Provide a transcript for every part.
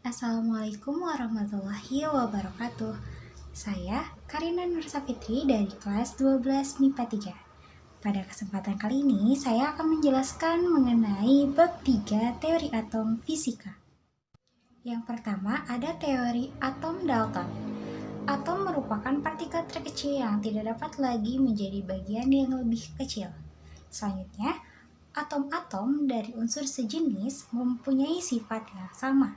Assalamualaikum warahmatullahi wabarakatuh. Saya Karina Nursafitri dari kelas 12 MIPA 3. Pada kesempatan kali ini saya akan menjelaskan mengenai bab 3 teori atom fisika. Yang pertama ada teori atom Dalton. Atom merupakan partikel terkecil yang tidak dapat lagi menjadi bagian yang lebih kecil. Selanjutnya, atom-atom dari unsur sejenis mempunyai sifat yang sama.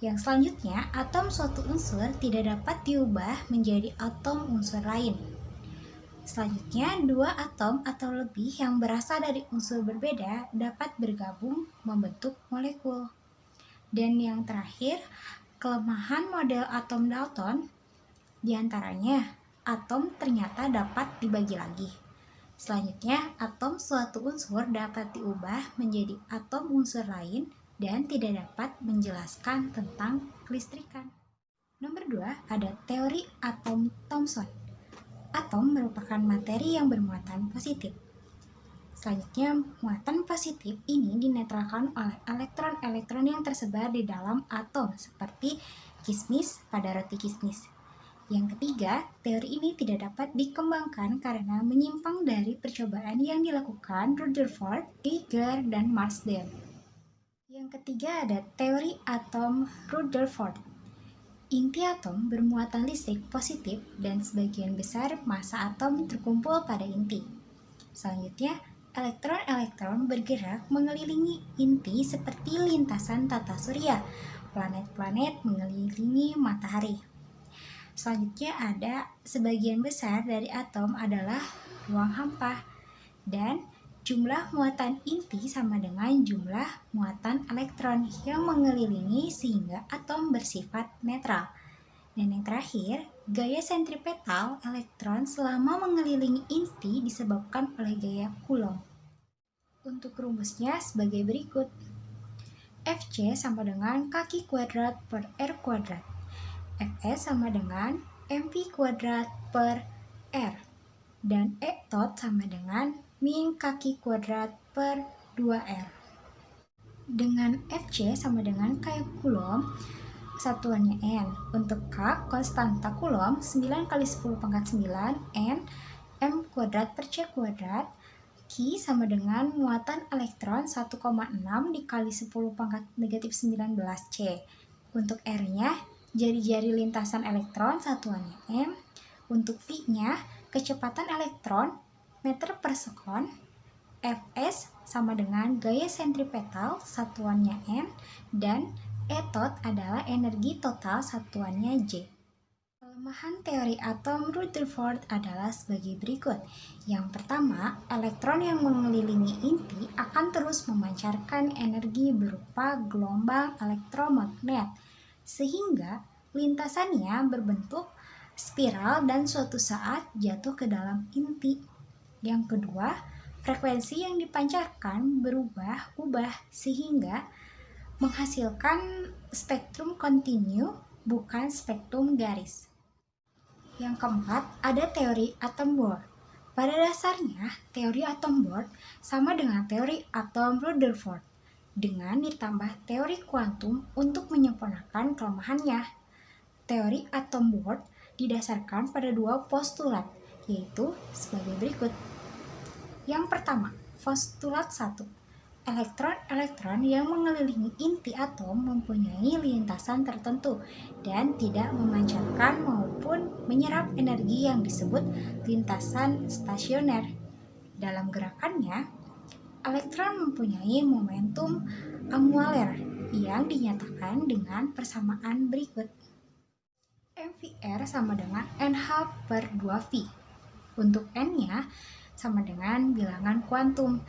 Yang selanjutnya, atom suatu unsur tidak dapat diubah menjadi atom unsur lain. Selanjutnya, dua atom atau lebih yang berasal dari unsur berbeda dapat bergabung membentuk molekul. Dan yang terakhir, kelemahan model atom Dalton, diantaranya atom ternyata dapat dibagi lagi. Selanjutnya, atom suatu unsur dapat diubah menjadi atom unsur lain dan tidak dapat menjelaskan tentang kelistrikan. Nomor 2, ada teori atom Thomson. Atom merupakan materi yang bermuatan positif. Selanjutnya, muatan positif ini dinetralkan oleh elektron-elektron yang tersebar di dalam atom seperti kismis pada roti kismis. Yang ketiga, teori ini tidak dapat dikembangkan karena menyimpang dari percobaan yang dilakukan Rutherford, Geiger, dan Marsden. Yang ketiga ada teori atom Rutherford. Inti atom bermuatan listrik positif dan sebagian besar massa atom terkumpul pada inti. Selanjutnya, elektron-elektron bergerak mengelilingi inti seperti lintasan tata surya. Planet-planet mengelilingi matahari. Selanjutnya ada sebagian besar dari atom adalah ruang hampa dan jumlah muatan inti sama dengan jumlah muatan elektron yang mengelilingi sehingga atom bersifat netral. Dan yang terakhir, gaya sentripetal elektron selama mengelilingi inti disebabkan oleh gaya Coulomb. Untuk rumusnya sebagai berikut. Fc sama dengan kaki kuadrat per R kuadrat. Fs sama dengan mv kuadrat per R. Dan E tot sama dengan min kaki kuadrat per 2R. Dengan Fc sama dengan K Coulomb, satuannya N. Untuk K, konstanta Coulomb 9 kali 10 pangkat 9 N M kuadrat per C kuadrat. Q sama dengan muatan elektron 1,6 dikali 10 pangkat negatif 19 C. Untuk R-nya, jari-jari lintasan elektron satuannya M. Untuk V-nya, kecepatan elektron meter per sekon. Fs sama dengan gaya sentripetal satuannya N dan E tot adalah energi total satuannya J. Kelemahan teori atom Rutherford adalah sebagai berikut. Yang pertama, elektron yang mengelilingi inti akan terus memancarkan energi berupa gelombang elektromagnet sehingga lintasannya berbentuk spiral dan suatu saat jatuh ke dalam inti. Yang kedua, frekuensi yang dipancarkan berubah-ubah sehingga menghasilkan spektrum kontinu bukan spektrum garis. Yang keempat, ada teori atom Bohr. Pada dasarnya, teori atom Bohr sama dengan teori atom Rutherford dengan ditambah teori kuantum untuk menyempurnakan kelemahannya. Teori atom Bohr didasarkan pada dua postulat, yaitu sebagai berikut. Yang pertama, postulat 1. Elektron-elektron yang mengelilingi inti atom mempunyai lintasan tertentu dan tidak memancarkan maupun menyerap energi yang disebut lintasan stasioner. Dalam gerakannya, elektron mempunyai momentum angular yang dinyatakan dengan persamaan berikut. MVR sama dengan NH per 2V. Untuk N-nya sama dengan bilangan kuantum,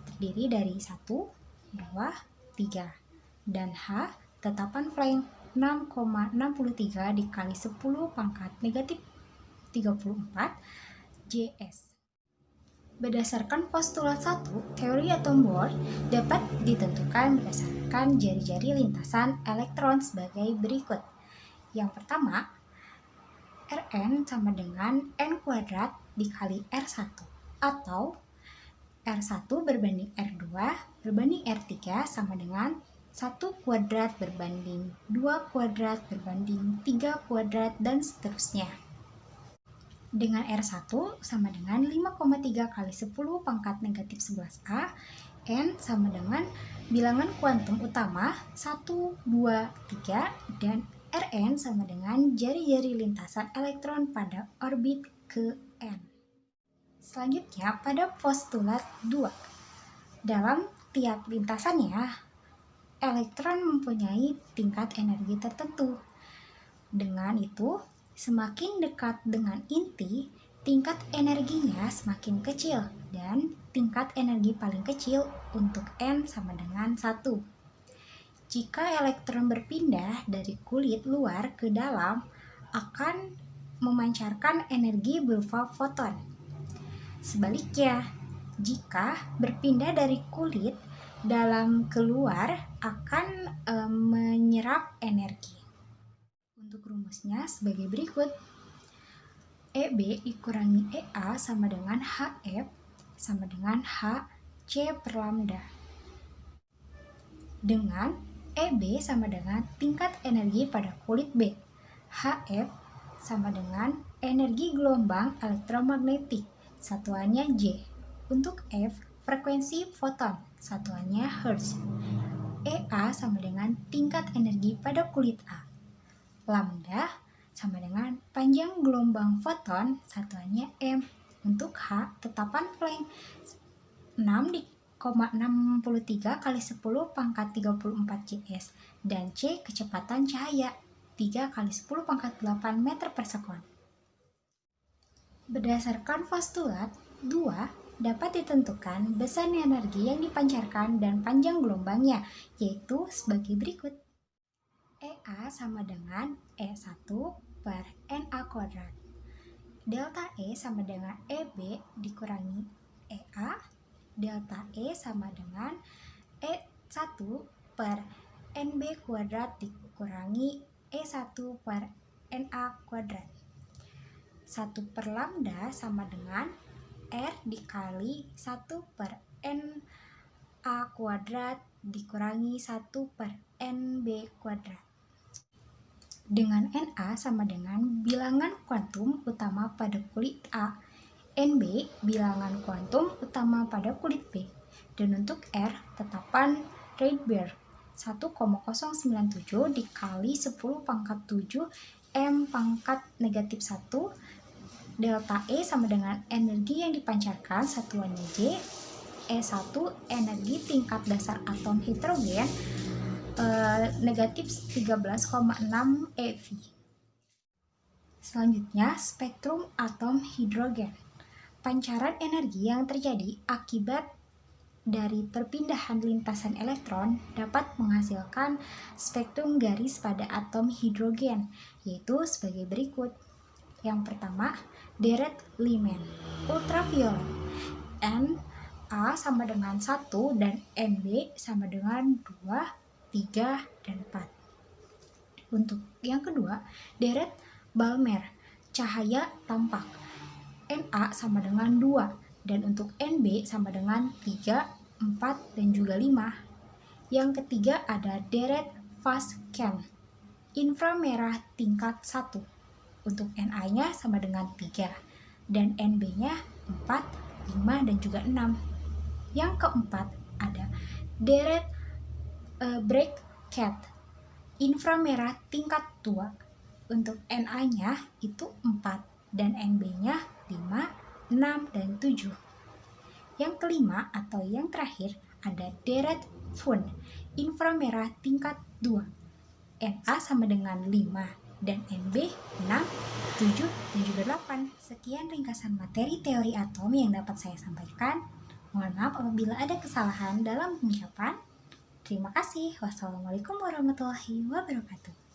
terdiri dari 1, 2, 3. Dan H, tetapan Planck 6,63 dikali 10 pangkat negatif 34 Js. Berdasarkan postulat 1, teori atom Bohr dapat ditentukan berdasarkan jari-jari lintasan elektron sebagai berikut. Yang pertama, Rn sama dengan N kuadrat dikali R1 atau R1 berbanding R2 berbanding R3 sama dengan 1 kuadrat berbanding 2 kuadrat berbanding 3 kuadrat dan seterusnya. Dengan R1 sama dengan 5,3 kali 10 pangkat negatif 11A, N sama dengan bilangan kuantum utama 1, 2, 3, dan Rn sama dengan jari-jari lintasan elektron pada orbit ke N. Selanjutnya pada postulat 2. Dalam tiap lintasannya, elektron mempunyai tingkat energi tertentu. Dengan itu, semakin dekat dengan inti, tingkat energinya semakin kecil dan tingkat energi paling kecil untuk N sama dengan 1. Jika elektron berpindah dari kulit luar ke dalam, akan memancarkan energi berupa foton. Sebaliknya, jika berpindah dari kulit dalam keluar, akan menyerap energi. Untuk rumusnya sebagai berikut. EB dikurangi EA sama dengan HF sama dengan HC per lambda. Dengan EB sama dengan tingkat energi pada kulit B. HF sama dengan energi gelombang elektromagnetik, satuannya J. Untuk F, frekuensi foton, satuannya Hertz. EA sama dengan tingkat energi pada kulit A. Lambda sama dengan panjang gelombang foton, satuannya M. Untuk H, tetapan Planck 6,63 kali 10 pangkat 34 Cs, dan C kecepatan cahaya 3 kali 10 pangkat 8 meter per sekon. Berdasarkan postulat 2, dapat ditentukan besaran energi yang dipancarkan dan panjang gelombangnya, yaitu sebagai berikut. EA sama dengan E1 per NA kuadrat. Delta E sama dengan EB dikurangi EA. Delta E sama dengan E1 per NB kuadrat dikurangi E1 per NA kuadrat. 1 per lambda sama dengan R dikali 1 per NA kuadrat dikurangi 1 per NB kuadrat. Dengan NA sama dengan bilangan kuantum utama pada kulit A, NB bilangan kuantum utama pada kulit B, dan untuk R tetapan Rydberg 1,097 dikali 10 pangkat 7 M pangkat negatif 1. Delta E sama dengan energi yang dipancarkan, satuannya J. E1 energi tingkat dasar atom hidrogen negatif 13,6 eV. Selanjutnya spektrum atom hidrogen. Pancaran energi yang terjadi akibat dari perpindahan lintasan elektron dapat menghasilkan spektrum garis pada atom hidrogen, yaitu sebagai berikut. Yang pertama, deret Lyman, ultraviolet, Na sama dengan 1 dan Nb sama dengan 2, 3, dan 4. Untuk yang kedua, deret Balmer, cahaya tampak, Na sama dengan 2, dan untuk Nb sama dengan 3, 4, dan juga 5. Yang ketiga ada deret Fast-Cam, inframerah tingkat 1. Untuk Na-nya sama dengan 3, dan Nb-nya 4, 5, dan juga 6. Yang keempat ada deret Bragg-Cat, inframerah tingkat 2. Untuk Na-nya itu 4, dan Nb-nya 5, 6, dan 7. Yang kelima atau yang terakhir ada deret Fun, inframerah tingkat 2. Na sama dengan 5 dan Nb 6, 7, dan juga 8. Sekian ringkasan materi teori atom yang dapat saya sampaikan. Mohon maaf apabila ada kesalahan dalam pengucapan. Terima kasih. Wassalamualaikum warahmatullahi wabarakatuh.